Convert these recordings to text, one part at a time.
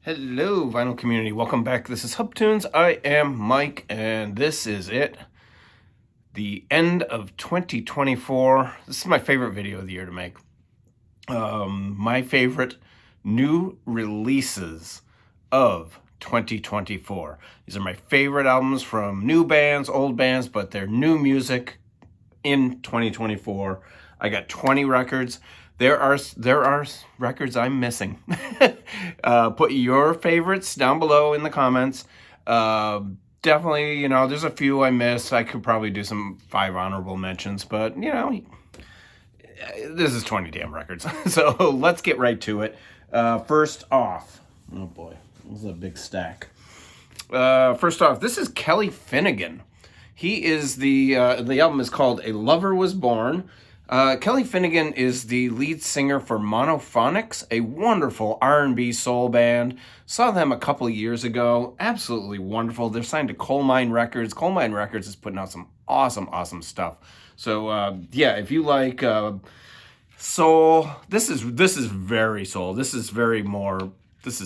Hello, vinyl community. Welcome back. This is Hub Tunes. I am Mike, and this is it. The end of 2024. This is my favorite video of the year to make. My favorite new releases of 2024. These are my favorite albums from new bands, old bands, but they're new music in 2024. I got 20 records. There are records I'm missing. Put your favorites down below in the comments. Definitely, there's a few I missed. I could probably do some 5 honorable mentions, but, this is 20 damn records. So let's get right to it. First off, oh boy, this is a big stack. First off, this is Kelly Finnegan. He is the album is called A Lover Was Born. Kelly Finnegan is the lead singer for Monophonics, a wonderful R&B soul band. Saw them a couple of years ago. Absolutely wonderful. They're signed to Coal Mine Records. Coal Mine Records is putting out some awesome stuff. So yeah, if you like soul, this is very soul. This is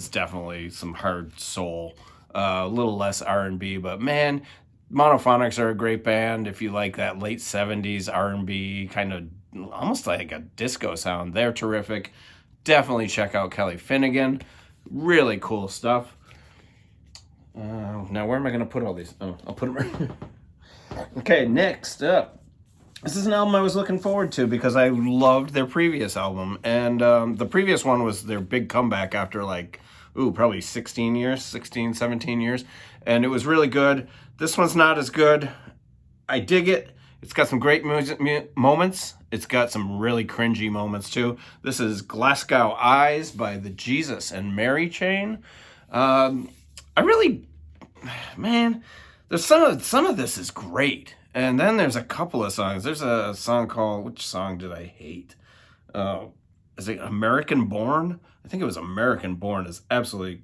definitely some hard soul. A little less R&B, but man, Monophonics are a great band. If you like that late 70s R&B, kind of almost like a disco sound, they're terrific. Definitely check out Kelly Finnegan. Really cool stuff. Now, where am I going to put all these? Oh, I'll put them right here. Okay, next up. This is an album I was looking forward to because I loved their previous album. And the previous one was their big comeback after probably 16, 17 years. And it was really good. This one's not as good. I dig it. It's got some great moments. It's got some really cringy moments too. This is Glasgow Eyes by the Jesus and Mary Chain. There's some of this is great. And then there's a couple of songs. There's a song called, which song did I hate? Is it American Born? I think it was American Born. Is absolutely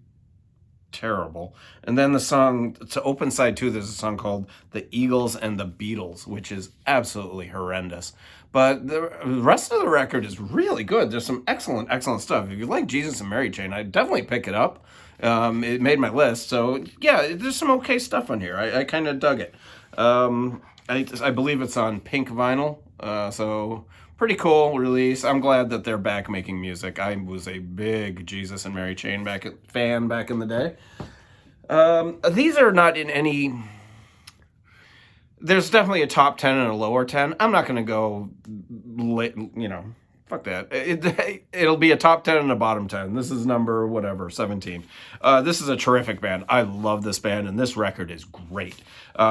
terrible. And then the song, to open side 2, there's a song called The Eagles and the Beatles, which is absolutely horrendous. But the rest of the record is really good. There's some excellent stuff. If you like Jesus and Mary Chain, I'd definitely pick it up. It made my list. So yeah, there's some okay stuff on here. I kind of dug it. I believe it's on pink vinyl. So pretty cool release. I'm glad that they're back making music. I was a big Jesus and Mary Chain fan back in the day. These are not in any... There's definitely a top 10 and a lower 10. I'm not going to go, fuck that. It'll be a top 10 and a bottom 10. This is number 17. This is a terrific band. I love this band, and this record is great.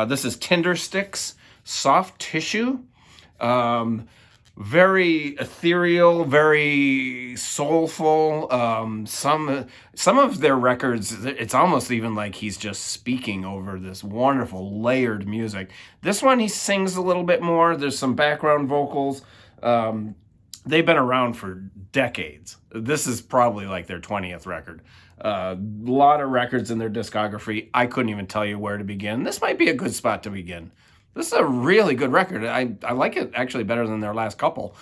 This is Tindersticks, Soft Tissue. Very ethereal, very soulful. Some of their records, it's almost even like he's just speaking over this wonderful layered music. This one, he sings a little bit more. There's some background vocals. They've been around for decades. This is probably like their 20th record. A lot of records in their discography. I couldn't even tell you where to begin. This might be a good spot to begin. This is a really good record. I like it actually better than their last couple.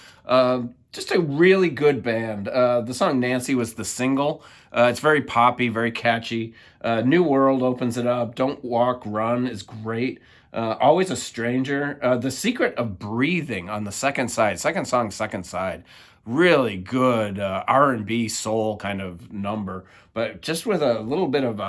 Just a really good band. The song Nancy was the single. It's very poppy, very catchy. New World opens it up. Don't Walk, Run is great. Always a Stranger. The Secret of Breathing on the second side. Second song, second side. Really good R&B soul kind of number. But just with a little bit of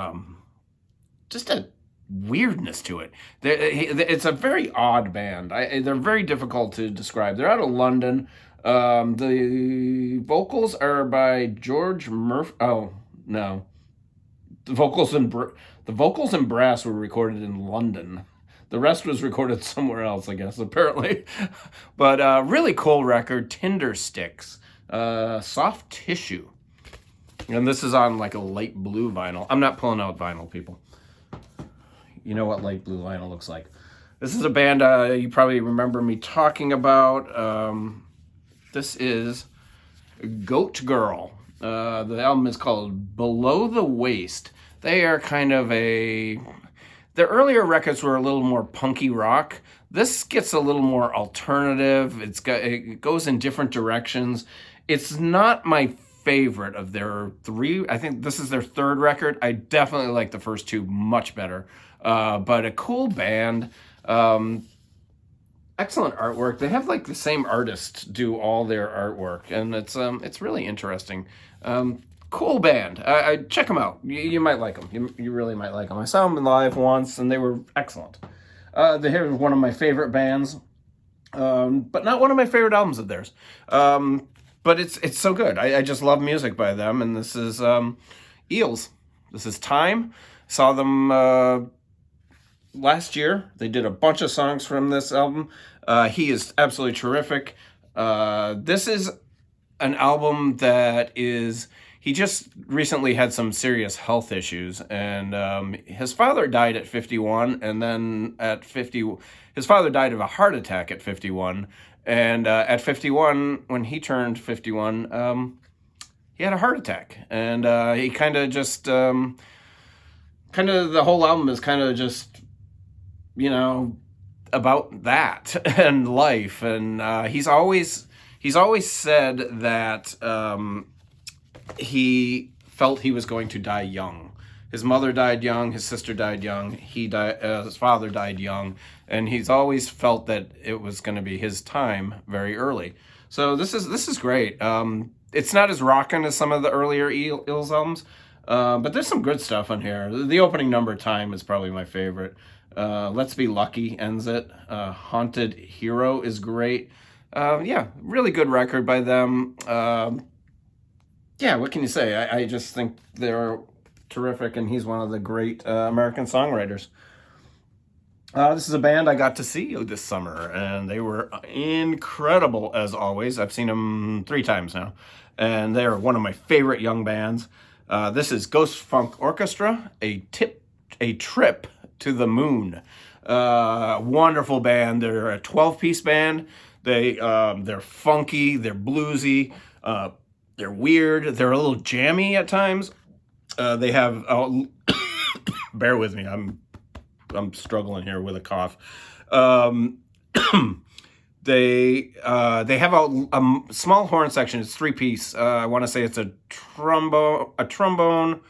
just a weirdness to it. It's a very odd band. They're very difficult to describe. They're out of London. The vocals are by George Murphy. Oh no, the vocals and brass were recorded in London. The rest was recorded somewhere else, I guess, apparently. But really cool record, Tindersticks, Soft Tissue. And this is on like a light blue vinyl. I'm not pulling out vinyl, people. You know what light blue vinyl looks like. This is a band you probably remember me talking about. This is Goat Girl. The album is called Below the Waist. They are kind of their earlier records were a little more punky rock. This gets a little more alternative. It goes in different directions. It's not my favorite of their three. I think this is their third record. I definitely like the first two much better. But a cool band. Excellent artwork. They have like the same artist do all their artwork, and it's really interesting. Cool band. I check them out. You might like them. You really might like them. I saw them live once, and they were excellent. They're one of my favorite bands, but not one of my favorite albums of theirs. But it's so good. I just love music by them, and this is Eels. This is Time. Saw them last year. They did a bunch of songs from this album. He is absolutely terrific. This is an album that is... He just recently had some serious health issues, and his father died at 51, and then at 50... His father died of a heart attack at 51, and at 51, when he turned 51, he had a heart attack, and he kind of just... the whole album is kind of just... about that and life. And he's always said that he felt he was going to die young. His mother died young, his sister died young, his father died young, and he's always felt that it was going to be his time very early. So this is great. It's not as rockin' as some of the earlier Eels albums, but there's some good stuff on here. The opening number, Time, is probably my favorite. Let's Be Lucky ends it. Haunted Hero is great. Yeah, really good record by them. Yeah, what can you say? I just think they're terrific, and he's one of the great American songwriters. This is a band I got to see this summer, and they were incredible as always. I've seen them 3 times now, and they're one of my favorite young bands. This is Ghost Funk Orchestra, a Trip to the Moon. Wonderful band. They're a 12-piece band. They're funky, they're bluesy, they're weird, they're a little jammy at times. They have bear with me, I'm struggling here with a cough. They have a small horn section. It's 3-piece. I want to say it's a trombone,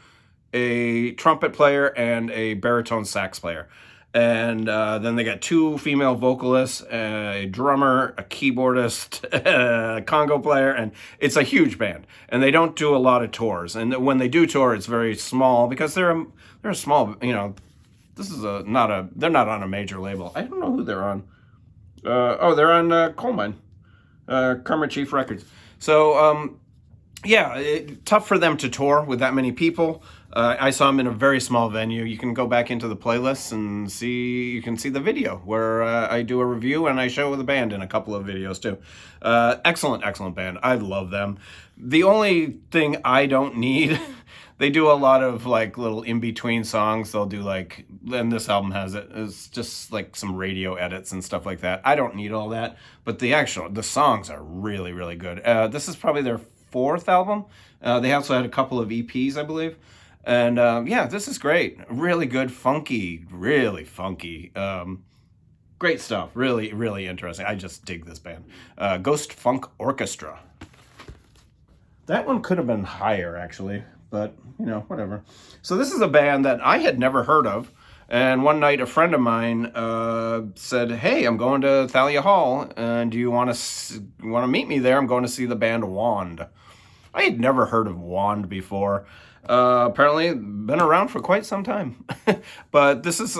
a trumpet player, and a baritone sax player. And then they got 2 female vocalists, a drummer, a keyboardist, a congo player, and it's a huge band. And they don't do a lot of tours. And when they do tour, it's very small because they're a small. This is they're not on a major label. I don't know who they're on. They're on Coal Mine, Karma Chief Records. So tough for them to tour with that many people. I saw them in a very small venue. You can go back into the playlists and you can see the video where I do a review and I show the band in a couple of videos too. Excellent band. I love them. The only thing I don't need, they do a lot of like little in-between songs. They'll do and this album has it's just like some radio edits and stuff like that. I don't need all that, but the songs are really, really good. This is probably their 4th album. They also had a couple of EPs, I believe. And this is great. Really good, really funky. Great stuff. Really, really interesting. I just dig this band. Ghost Funk Orchestra. That one could have been higher, actually, but, whatever. So this is a band that I had never heard of. And one night, a friend of mine said, "Hey, I'm going to Thalia Hall, and do you want to meet me there? I'm going to see the band Wand." I had never heard of Wand before. Apparently, been around for quite some time. But this is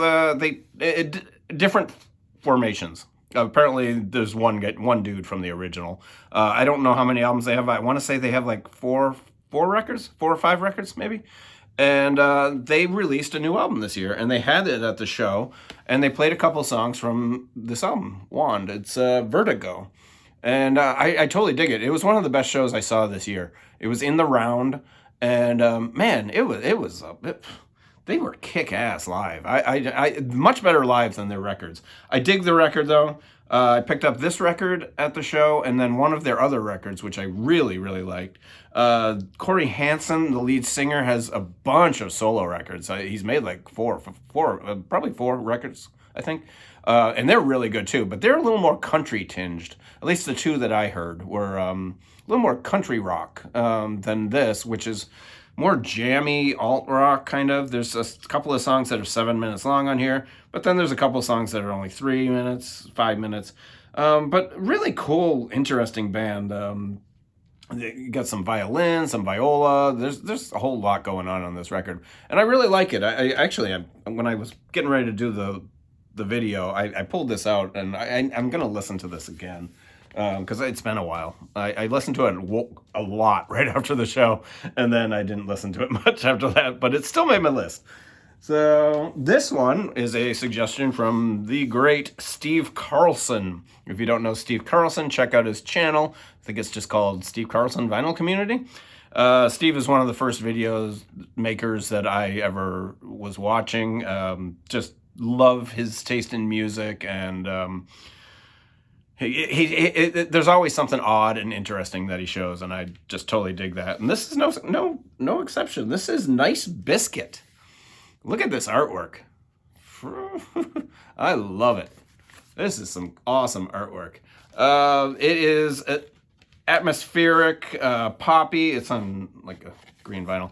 different formations. Apparently, there's one dude from the original. I don't know how many albums they have. I want to say they have like 4 records, 4 or 5 records, maybe. And they released a new album this year, and they had it at the show, and they played a couple songs from this album, Wand. It's Vertigo. And I totally dig it. It was one of the best shows I saw this year. It was in the round, and man, they were kick-ass live. I much better live than their records. I dig the record, though. I picked up this record at the show, and then one of their other records, which I really, really liked. Corey Hansen, the lead singer, has a bunch of solo records. He's made like four, probably 4 records, I think. and they're really good too. But they're a little more country tinged. At least the two that I heard were a little more country rock than this, which is more jammy alt rock kind of. There's a couple of songs that are 7 minutes long on here, but then there's a couple of songs that are only 3 minutes, 5 minutes. But really cool, interesting band. You got some violin, some viola. There's a whole lot going on this record, and I really like it. I actually, when I was getting ready to do the video, I pulled this out, and I'm gonna listen to this again because it's been a while. I listened to it a lot right after the show, and then I didn't listen to it much after that, but it still made my list. So this one is a suggestion from the great Steve Carlson. If you don't know Steve Carlson, check out his channel. I think it's just called Steve Carlson Vinyl Community. Steve is one of the first videos makers that I ever was watching. Just love his taste in music, and there's always something odd and interesting that he shows, and I just totally dig that. And this is no exception. This is Nice Biscuit. Look at this artwork. I love it. This is some awesome artwork. It is atmospheric, poppy. It's on like a green vinyl.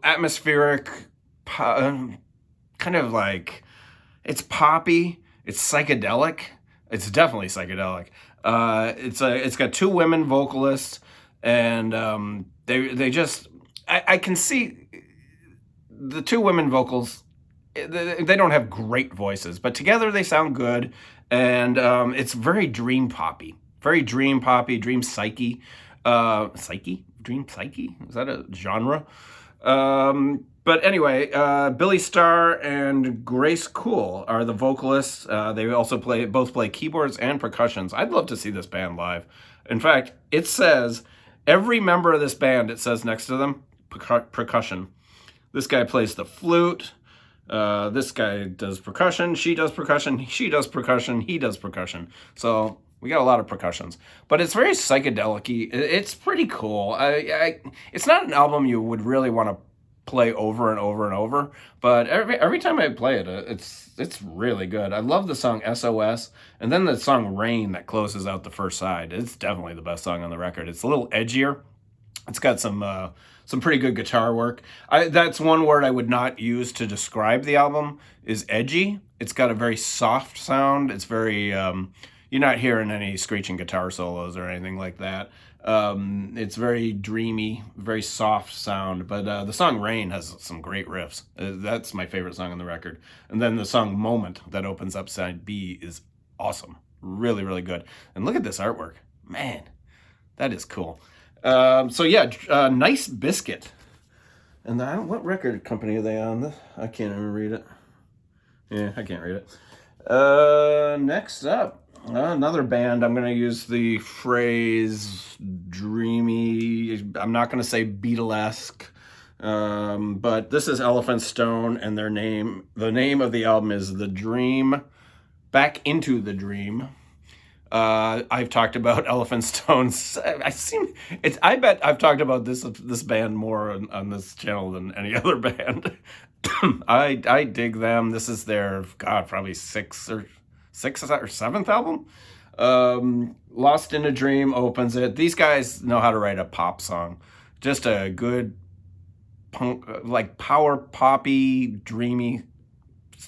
Atmospheric, kind of like, it's poppy. It's psychedelic. It's definitely psychedelic. It's got two women vocalists, and they just, I can see the two women vocals, they don't have great voices, but together they sound good, and it's very dream poppy, dream psyche. Dream psyche? Is that a genre? But anyway, Billy Starr and Grace Cool are the vocalists. They also both play keyboards and percussions. I'd love to see this band live. In fact, it says, every member of this band, it says next to them, percussion. This guy plays the flute. This guy does percussion. She does percussion. She does percussion. He does percussion. So we got a lot of percussions. But it's very psychedelic-y. It's pretty cool. It's not an album you would really want to play over and over and over. But every time I play it, it's really good. I love the song SOS. And then the song Rain that closes out the first side. It's definitely the best song on the record. It's a little edgier. It's got some pretty good guitar work. That's one word I would not use to describe the album, is edgy. It's got a very soft sound. It's very, you're not hearing any screeching guitar solos or anything like that. It's very dreamy, very soft sound. But the song Rain has some great riffs. That's my favorite song on the record. And then the song Moment that opens up side B is awesome. Really, really good. And look at this artwork. Man, that is cool. So yeah, Nice Biscuit. And what record company are they on? I can't even read it. Yeah, I can't read it. Next up, another band. I'm going to use the phrase dreamy. I'm not going to say Beatlesque. But this is Elephant Stone, and the name of the album is The Dream, Back into the Dream. I've talked about Elephant Stones. I bet I've talked about this band more on this channel than any other band. I dig them. This is their probably sixth or seventh album. Lost in a Dream opens it. These guys know how to write a pop song. Just a good punk, like power poppy, dreamy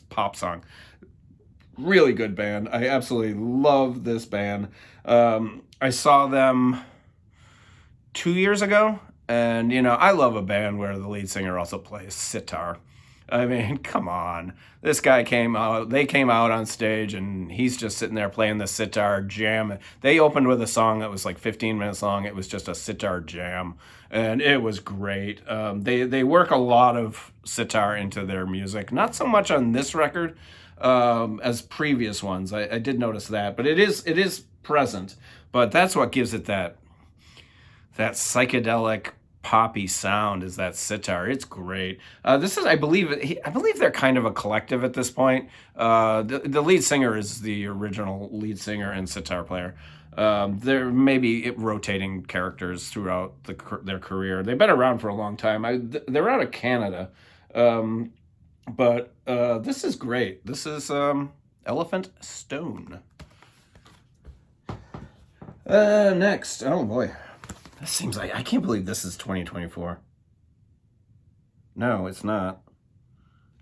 pop song. Really good band. I absolutely love this band. I saw them 2 years ago, and I love a band where the lead singer also plays sitar. I mean, come on. This guy they came out on stage, and he's just sitting there playing the sitar jam. They opened with a song that was like 15 minutes long. It was just a sitar jam, and it was great. They work a lot of sitar into their music. Not so much on this record, as previous ones. I did notice that, but it is present. But that's what gives it that psychedelic poppy sound, is that sitar. It's great. This is, I believe they're kind of a collective at this point. The lead singer is the original lead singer and sitar player. There may be rotating characters throughout their career. They've been around for a long time. They're out of Canada. But this is great. This is Elephant Stone. Next. Oh boy. This seems like, I can't believe this is 2024. No, it's not.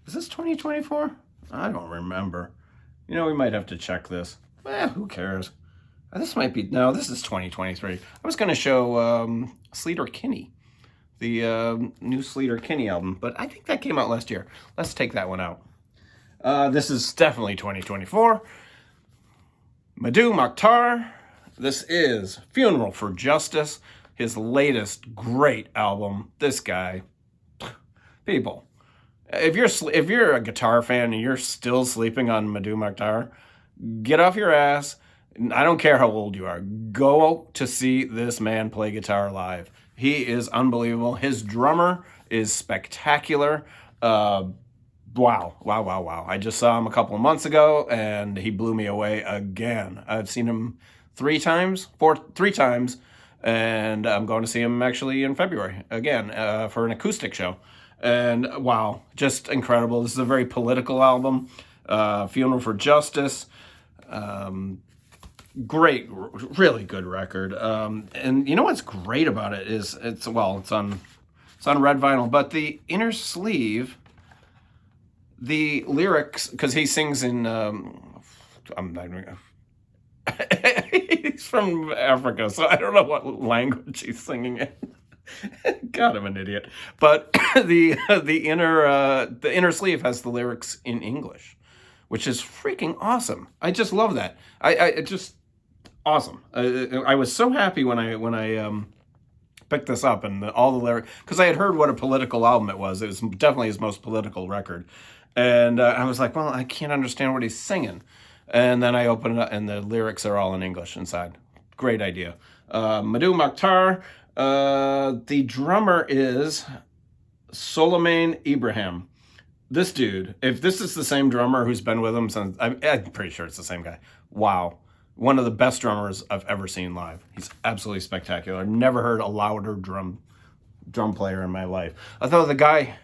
Is this 2024? I don't remember. You know, we might have to check this. Who cares? This might be, no, this is 2023. I was going to show Sleater-Kinney, the new Sleater-Kinney album, but I think that came out last year. Let's take that one out. This is definitely 2024. Madhu Mokhtar. This is Funeral for Justice, his latest great album. This guy, people, if you're a guitar fan and you're still sleeping on Madhu Mokhtar, get off your ass. I don't care how old you are. Go to see this man play guitar live. He is unbelievable. His drummer is spectacular. Wow. I just saw him a couple of months ago, and he blew me away again. I've seen him three times, and I'm going to see him actually in February again for an acoustic show. And wow, just incredible. This is a very political album. Funeral for Justice. Great, really good record. And you know what's great about it is it's on red vinyl, but the inner sleeve, the lyrics, because he sings in I'm not even, he's from Africa, so I don't know what language he's singing in. God, I'm an idiot. But the inner sleeve has the lyrics in English, which is freaking awesome. I just love that. I just awesome. I was so happy when I picked this up and all the lyrics, because I had heard what a political album it was. It was definitely his most political record, and I was like, well, I can't understand what he's singing. And then I opened it up, and the lyrics are all in English inside. Great idea. Madhu Mokhtar. The drummer is Soleiman Ibrahim. This dude, if this is the same drummer who's been with him since, I'm pretty sure it's the same guy. Wow. One of the best drummers I've ever seen live. He's absolutely spectacular. Never heard a louder drum player in my life. Although the guy,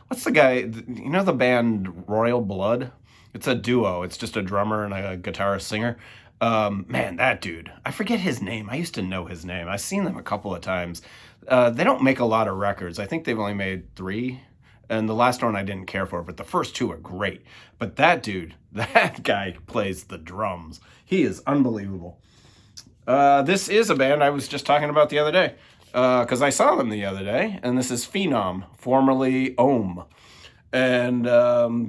what's the guy, you know the band Royal Blood? It's a duo. It's just a drummer and a guitarist singer. Man, that dude, I forget his name. I used to know his name. I've seen them a couple of times. They don't make a lot of records. I think they've only made 3. And the last one I didn't care for, but the first 2 are great. But that dude, that guy plays the drums. He is unbelievable. This is a band I was just talking about the other day, because I saw them the other day. And this is Phenom, formerly Ohm. And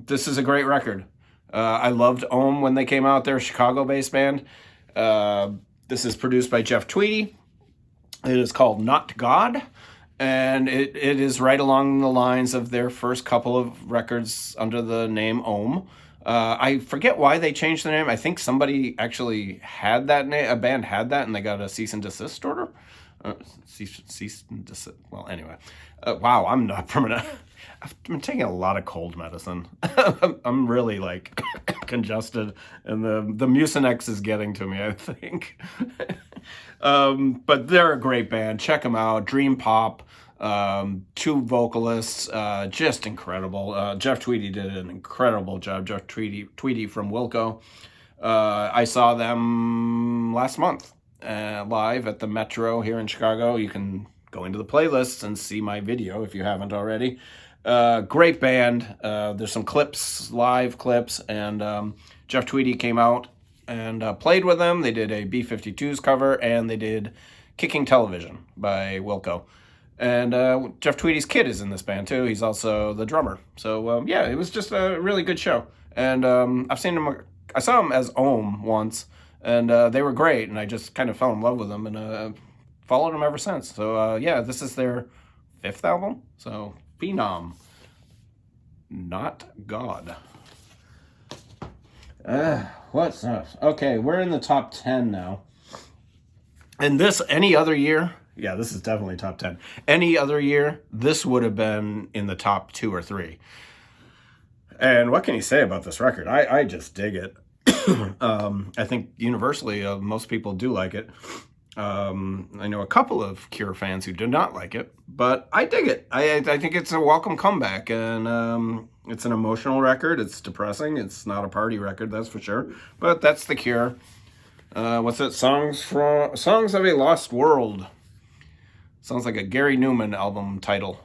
this is a great record. I loved Ohm when they came out. They're a Chicago-based band. This is produced by Jeff Tweedy. It is called Not God. And it is right along the lines of their first couple of records under the name Ohm. I forget why they changed the name. I think somebody actually had that name. A band had that, and they got a cease and desist order. Cease and desist. Well, anyway. Wow, I'm not permanent. I've been taking a lot of cold medicine. I'm really like congested, and the Mucinex is getting to me, I think. But they're a great band. Check them out. Dream pop. 2 vocalists, just incredible. Jeff Tweedy did an incredible job. Jeff Tweedy from Wilco. I saw them last month live at the Metro here in Chicago. You can go into the playlists and see my video if you haven't already. Great band. There's some clips, live clips, and Jeff Tweedy came out and played with them. They did a B-52s cover, and they did Kicking Television by Wilco. And Jeff Tweedy's kid is in this band too. He's also the drummer. So yeah, it was just a really good show. And I've seen them. I saw them as Ohm once, and they were great. And I just kind of fell in love with them and followed them ever since. So yeah, this is their 5th album. So Phenom, Not God. What's up? Okay, we're in the top 10 now. And this, any other year, yeah, this is definitely top 10. Any other year, this would have been in the top 2 or 3. And what can you say about this record? I just dig it. I think universally, most people do like it. I know a couple of Cure fans who do not like it, but I dig it. I think it's a welcome comeback, and it's an emotional record. It's depressing. It's not a party record, that's for sure. But that's the Cure. What's it? Songs of a Lost World. Sounds like a Gary Newman album title.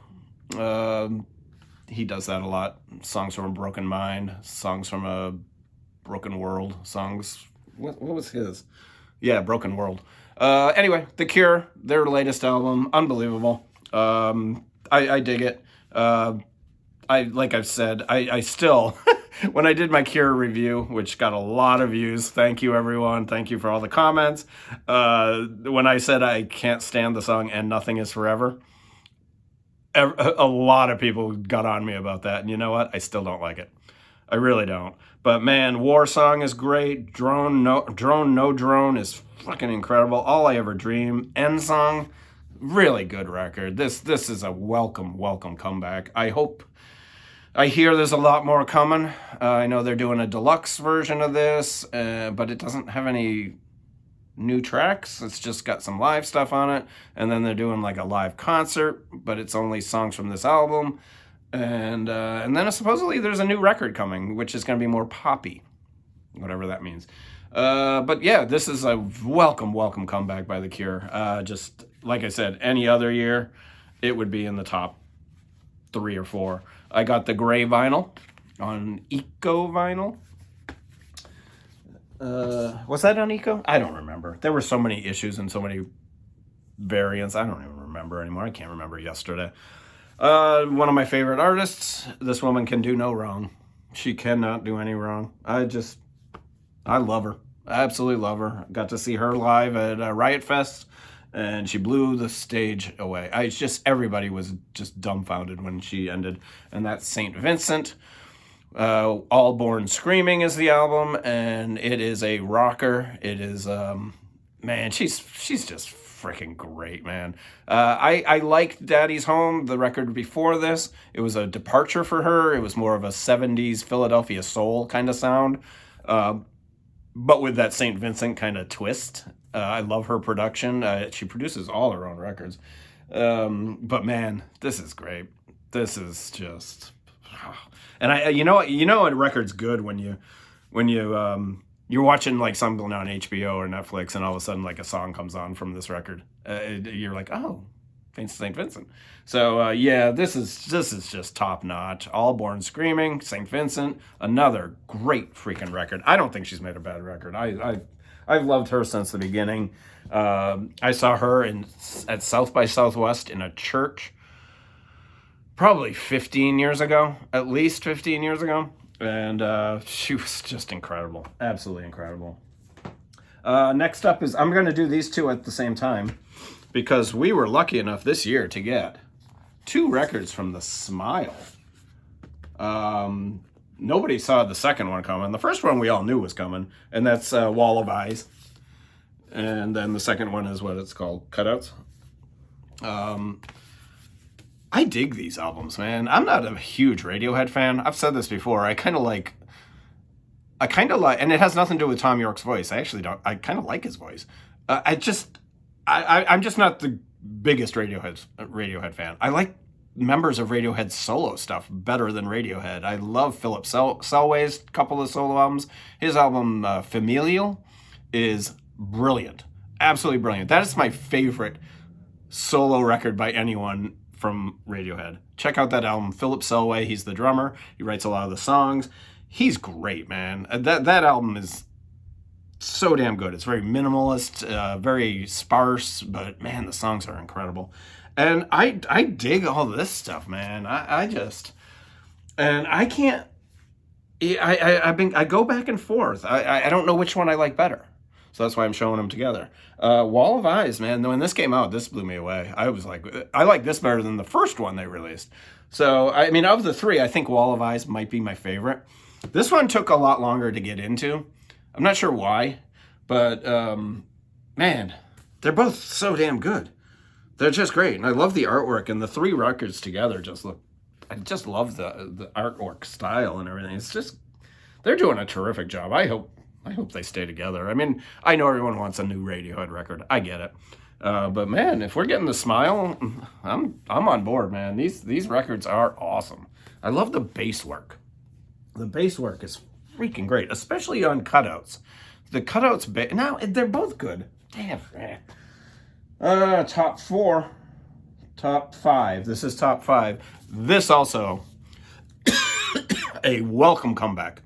He does that a lot. Songs from a Broken Mind, songs from a Broken World, songs. What was his? Yeah, Broken World. Anyway, The Cure, their latest album, unbelievable. I dig it. Like I've said, I still, when I did my Cure review, which got a lot of views, thank you everyone, thank you for all the comments. When I said I can't stand the song "And Nothing Is Forever," a lot of people got on me about that, and you know what? I still don't like it. I really don't. But man, War Song is great. Drone No Drone is fucking incredible. All I Ever Dream. End Song, really good record. This is a welcome comeback. I hear there's a lot more coming. I know they're doing a deluxe version of this, but it doesn't have any new tracks. It's just got some live stuff on it, and then they're doing like a live concert, but it's only songs from this album. And then supposedly there's a new record coming, which is going to be more poppy, whatever that means. But yeah, this is a welcome comeback by The Cure. Just like I said, any other year, it would be in the top 3 or 4. I got the gray vinyl on Eco Vinyl. Was that on Eco? I don't remember. There were so many issues and so many variants. I don't even remember anymore. I can't remember yesterday. One of my favorite artists. This woman can do no wrong. She cannot do any wrong. I love her. I absolutely love her. Got to see her live at Riot Fest, and she blew the stage away. Everybody was just dumbfounded when she ended. And that's St. Vincent. All Born Screaming is the album, and it is a rocker. It is, man, she's just freaking great, man. I liked Daddy's Home, the record before this. It was a departure for her. It was more of a 70s Philadelphia soul kind of sound, but with that St. Vincent kind of twist. I love her production. She produces all her own records. But man, this is great. This is just, and you know a record's good when you're watching like something on HBO or Netflix, and all of a sudden like a song comes on from this record. You're like, oh, St. Vincent. So yeah, this is just top notch. All Born Screaming, St. Vincent, another great freaking record. I don't think she's made a bad record. I've loved her since the beginning. I saw her at South by Southwest in a church probably 15 years ago, at least 15 years ago. And she was just incredible. Absolutely incredible. Next up is, I'm going to do these two at the same time because we were lucky enough this year to get 2 records from The Smile. Nobody saw the second one coming. The first one we all knew was coming, and that's Wall of Eyes. And then the second one is what it's called, Cutouts. I dig these albums, man. I'm not a huge Radiohead fan. I've said this before. I kind of like, and it has nothing to do with Tom York's voice. I actually don't. I kind of like his voice. I'm just not the biggest Radiohead fan. I like members of Radiohead's solo stuff better than Radiohead. I love Philip Selway's couple of solo albums. His album Familial is brilliant, absolutely brilliant. That is my favorite solo record by anyone from Radiohead. Check out that album. Philip Selway, he's the drummer. He writes a lot of the songs. He's great, man. That album is so damn good. It's very minimalist, very sparse, but man, the songs are incredible. And I dig all this stuff, man. I go back and forth. I don't know which one I like better. So that's why I'm showing them together. Wall of Eyes, man. When this came out, this blew me away. I was like, I like this better than the first one they released. So, I mean, of the 3, I think Wall of Eyes might be my favorite. This one took a lot longer to get into. I'm not sure why, but man, they're both so damn good. They're just great. And I love the artwork, and the 3 records together I just love the artwork style and everything. It's just, they're doing a terrific job. I hope I hope they stay together. I mean, I know everyone wants a new Radiohead record. I get it. But man, if we're getting the Smile, I'm on board, man. These records are awesome. I love the bass work. The bass work is freaking great, especially on cutouts. The cutouts, now they're both good. Damn, man. Top 4, top 5. This is top 5. This also a welcome comeback.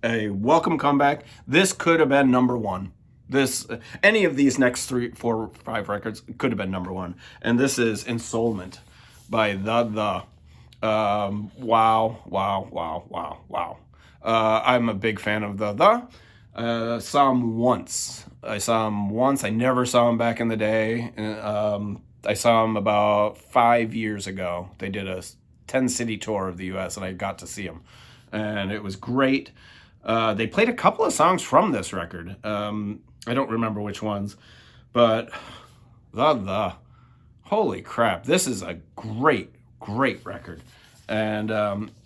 A welcome comeback. This could have been number 1. This any of these next 3, 4, 5 records could have been number 1. And this is Ensoulment by The. Wow. I'm a big fan of The. Saw him once. I never saw him back in the day. I saw him about 5 years ago. They did a 10-city tour of the U.S. and I got to see him. And it was great. They played a couple of songs from this record. I don't remember which ones. But The. Holy crap. This is a great record. And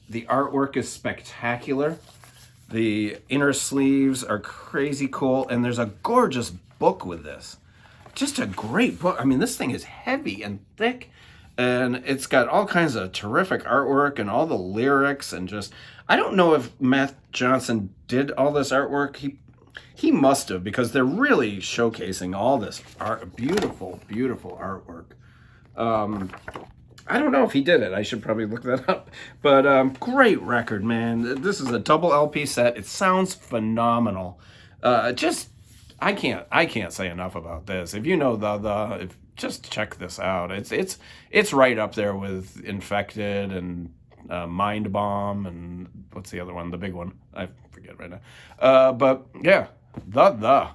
the artwork is spectacular. The inner sleeves are crazy cool. And there's a gorgeous book with this. Just a great book. I mean, this thing is heavy and thick. And it's got all kinds of terrific artwork and all the lyrics. And just, I don't know if Matt Johnson did all this artwork. He must have, because they're really showcasing all this beautiful artwork. I don't know if he did it. I should probably look that up. But great record, man. This is a double LP set. It sounds phenomenal. I can't say enough about this. If you know just check this out. It's right up there with Infected and Mind Bomb and what's the other one? The big one. I forget right now. But yeah, The.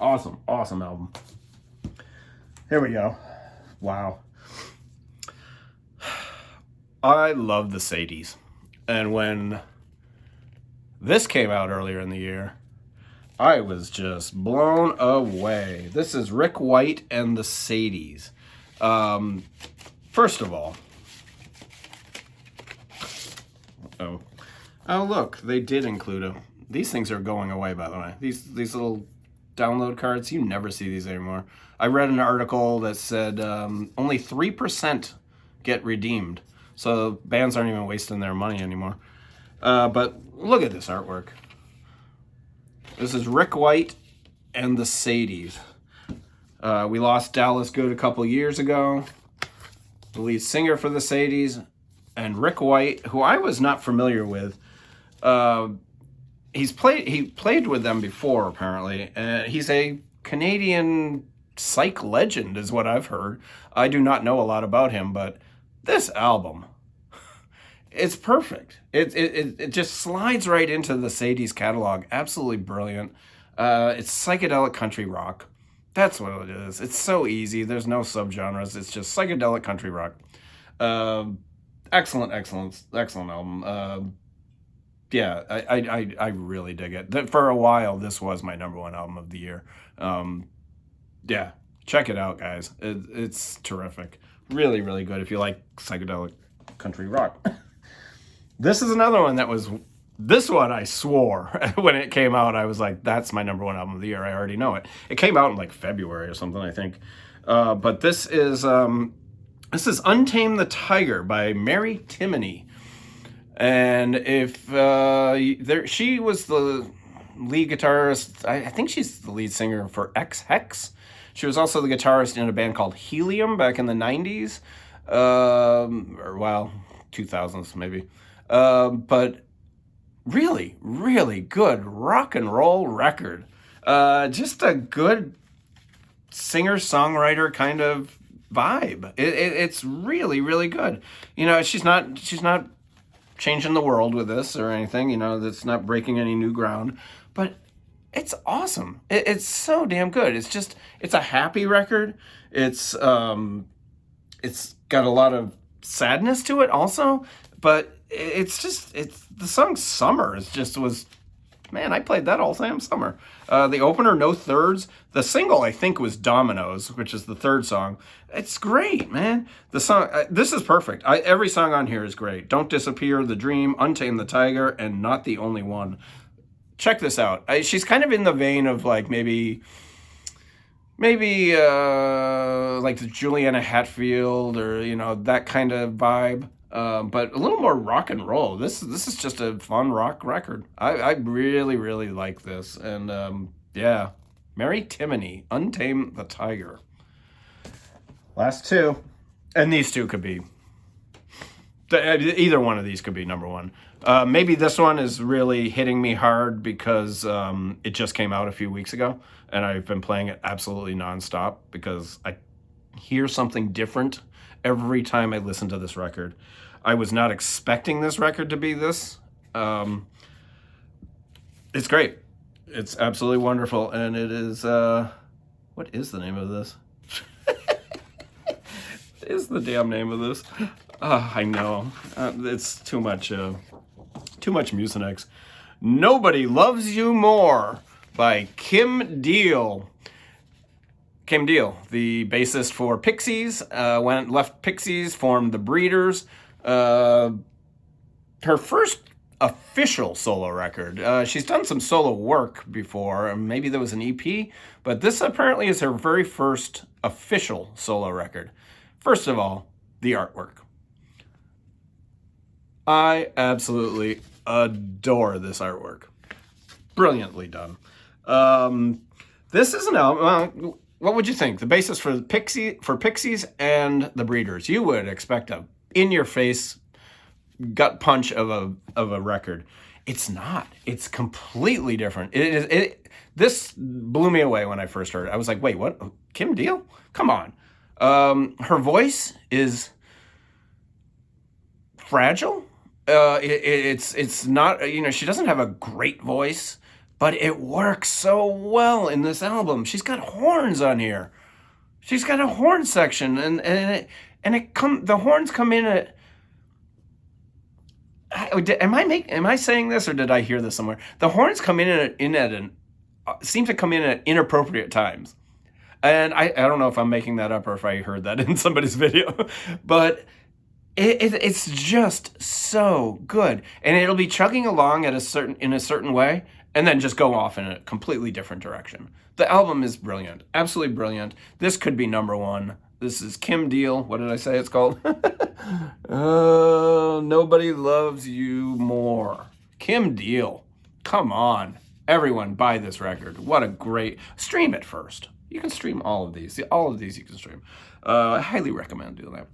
Awesome album. Here we go. Wow. I love the Sadies. And when this came out earlier in the year, I was just blown away. This is Rick White and the Sadies. First of all, oh look, they did include these things are going away, by the way. These little download cards, you never see these anymore. I read an article that said only 3% get redeemed. So bands aren't even wasting their money anymore. But look at this artwork. This is Rick White and the Sadies. We lost Dallas Good a couple years ago. The lead singer for the Sadies. And Rick White, who I was not familiar with. He played with them before, apparently. And he's a Canadian psych legend, is what I've heard. I do not know a lot about him, but this album, it's perfect. It just slides right into the Sadies catalog. Absolutely brilliant. It's psychedelic country rock. That's what it is. It's so easy. There's no subgenres. It's just psychedelic country rock. Excellent album. Yeah, I really dig it. For a while, this was my number 1 album of the year. Yeah, check it out, guys. It's terrific. Really good if you like psychedelic country rock. This is another one this one I swore when it came out. I was like, that's my number 1 album of the year. I already know it. It came out in like February or something, I think. But this is Untamed the Tiger by Mary Timony. And if she was the lead guitarist, I think she's the lead singer for X-Hex. She was also the guitarist in a band called Helium back in the 90s. Or, well, 2000s maybe. But really good rock and roll record. Just a good singer-songwriter kind of vibe. It's really good. You know, she's not changing the world with this or anything. You know, that's not breaking any new ground. But it's awesome. It's so damn good. It's a happy record. It's got a lot of sadness to it also, but it's the song Summer man, I played that all damn summer. The opener, No Thirds. The single, I think, was Dominoes, which is the third song. It's great, man. The song, this is perfect. Every song on here is great. Don't Disappear, The Dream, Untamed the Tiger, and Not the Only One. check this out. She's kind of in the vein of like maybe like the Juliana Hatfield or that kind of vibe, but a little more rock and roll. This is just a fun rock record. I really really like this, and yeah, Mary Timony, Untame the Tiger. Last two, and these two could be. Either one of these could be number one. Maybe this one is really hitting me hard because it just came out a few weeks ago, and I've been playing it absolutely nonstop because I hear something different every time I listen to this record. I was not expecting this record to be this. It's great. It's absolutely wonderful, and it is. What is the name of this? What is the damn name of this? I know. It's too much Mucinex. Nobody Loves You More by Kim Deal. Kim Deal, the bassist for Pixies, left Pixies, formed the Breeders. Her first official solo record. She's done some solo work before. Maybe there was an EP, but this apparently is her very first official solo record. First of all, the artwork. I absolutely adore this artwork. Brilliantly done. This is an album. What would you think? The basis for Pixies and the Breeders. You would expect a in-your-face gut punch of a record. It's not. It's completely different. This blew me away when I first heard it. I was like, wait, what? Kim Deal? Come on. Her voice is fragile. It's not, she doesn't have a great voice, but it works so well in this album. She's got horns on here. She's got a horn section, and the horns come in at. Am I saying this, or did I hear this somewhere? The horns come seem to come in at inappropriate times, and I don't know if I'm making that up or if I heard that in somebody's video, but. It's just so good, and it'll be chugging along in a certain way, and then just go off in a completely different direction. The album is brilliant, absolutely brilliant. This could be number one. This is Kim Deal. What did I say it's called? Nobody Loves You More. Kim Deal. Come on, everyone, buy this record. What a great stream it first. You can stream all of these. All of these you can stream. I highly recommend doing that.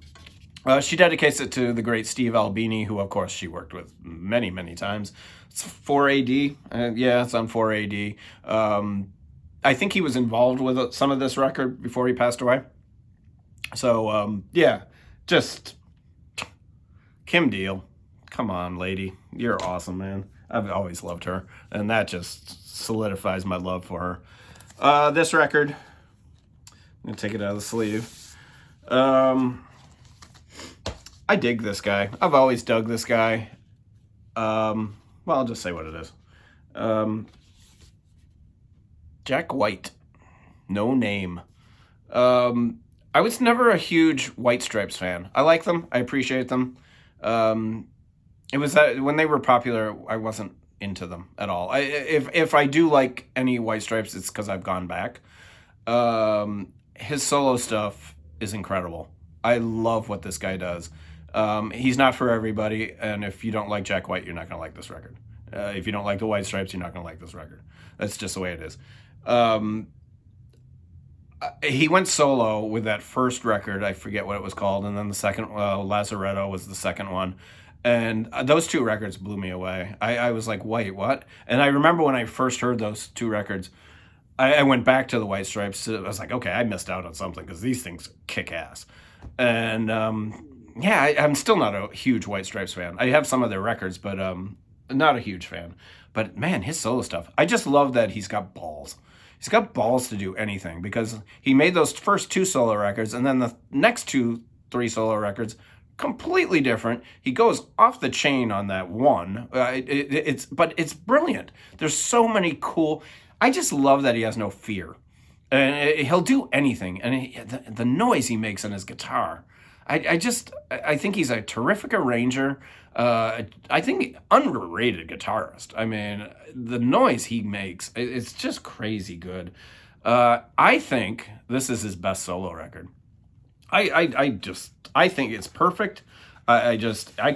She dedicates it to the great Steve Albini, who, of course, she worked with many, many times. It's 4AD. Yeah, it's on 4AD. I think he was involved with some of this record before he passed away. So, yeah, just Kim Deal. Come on, lady. You're awesome, man. I've always loved her, and that just solidifies my love for her. This record, I'm going to take it out of the sleeve. I dig this guy. I've always dug this guy. Well, I'll just say what it is. Jack White. No Name. I was never a huge White Stripes fan. I like them. I appreciate them. It was that when they were popular, I wasn't into them at all. If I do like any White Stripes, it's because I've gone back. His solo stuff is incredible. I love what this guy does. He's not for everybody, and if you don't like Jack White, you're not going to like this record. If you don't like the White Stripes, you're not going to like this record. That's just the way it is. He went solo with that first record. I forget what it was called, and then the second, Lazaretto was the second one. And those two records blew me away. I was like, wait, what? And I remember when I first heard those two records, I went back to the White Stripes. I was like, okay, I missed out on something because these things kick ass. And yeah, I'm still not a huge White Stripes fan. I have some of their records, but not a huge fan. But man, his solo stuff. I just love that he's got balls. He's got balls to do anything because he made those first two solo records, and then the next three solo records, completely different. He goes off the chain on that one. But it's brilliant. There's so many cool. I just love that he has no fear, and he'll do anything. And the noise he makes on his guitar, I think he's a terrific arranger. I think underrated guitarist. I mean, the noise he makes, it's just crazy good. I think this is his best solo record. I think it's perfect. I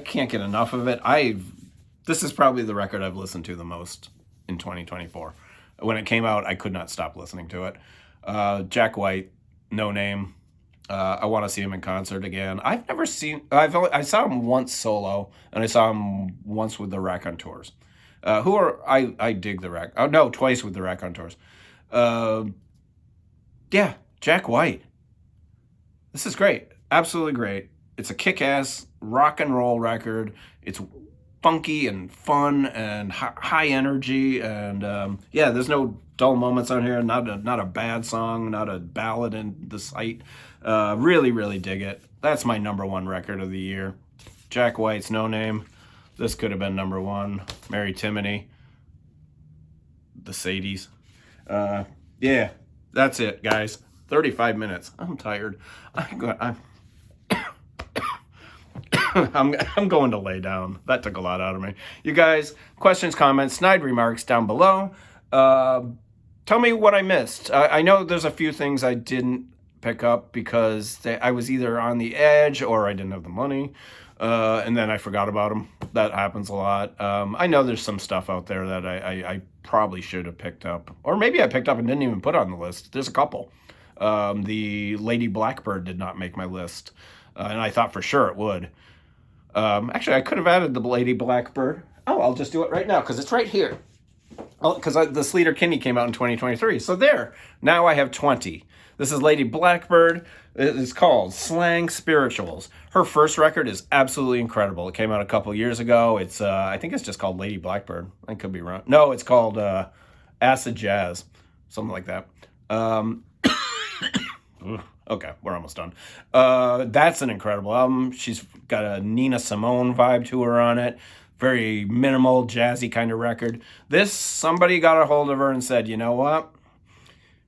can't get enough of it. This is probably the record I've listened to the most in 2024. When it came out, I could not stop listening to it. Jack White, No Name. I want to see him in concert again. I saw him once solo, and I saw him once with the Raconteurs. I dig the Rac. Oh no, twice with the Raconteurs. Yeah, Jack White. This is great. Absolutely great. It's a kick-ass rock and roll record. It's funky and fun and high energy, and yeah, there's no dull moments on here. Not a bad song, not a ballad in the sight. Really, really dig it. That's my number one record of the year. Jack White's No Name. This could have been number one. Mary Timony. The Sadies. Yeah, that's it, guys. 35 minutes. I'm tired. I'm going to lay down. That took a lot out of me. You guys, questions, comments, snide remarks down below. Tell me what I missed. I know there's a few things I didn't pick up because I was either on the edge or I didn't have the money. And then I forgot about them. That happens a lot. I know there's some stuff out there that I probably should have picked up. Or maybe I picked up and didn't even put on the list. There's a couple. The Lady Blackbird did not make my list. And I thought for sure it would. Actually, I could have added the Lady Blackbird. Oh, I'll just do it right now because it's right here. Because the Sleater Kinney came out in 2023. So there. Now I have 20. This is Lady Blackbird. It's called Slang Spirituals. Her first record is absolutely incredible. It came out a couple years ago. It's I think it's just called Lady Blackbird. I could be wrong. No, it's called Acid Jazz. Something like that. Okay, we're almost done. That's an incredible album. She's got a Nina Simone vibe to her on it. Very minimal, jazzy kind of record. Somebody got a hold of her and said, you know what?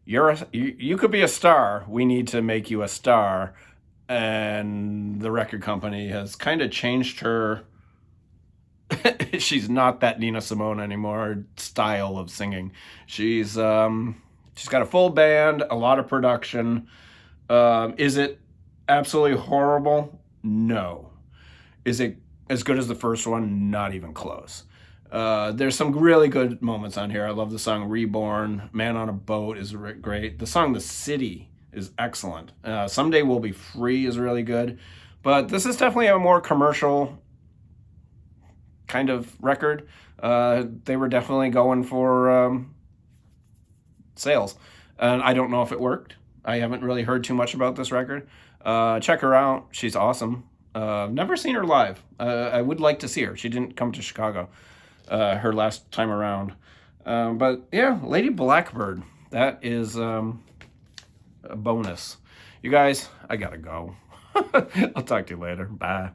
You could be a star. We need to make you a star. And the record company has kind of changed her. She's not that Nina Simone anymore, style of singing. She's got a full band, a lot of production. Is it absolutely horrible? No. Is it as good as the first one? Not even close. There's some really good moments on here. I love the song Reborn. Man on a Boat is great. The song The City is excellent. Someday We'll Be Free is really good. But this is definitely a more commercial kind of record. They were definitely going for sales. And I don't know if it worked. I haven't really heard too much about this record. Check her out. She's awesome. Never seen her live. I would like to see her. She didn't come to Chicago her last time around. But yeah, Lady Blackbird. That is a bonus. You guys, I gotta go. I'll talk to you later. Bye.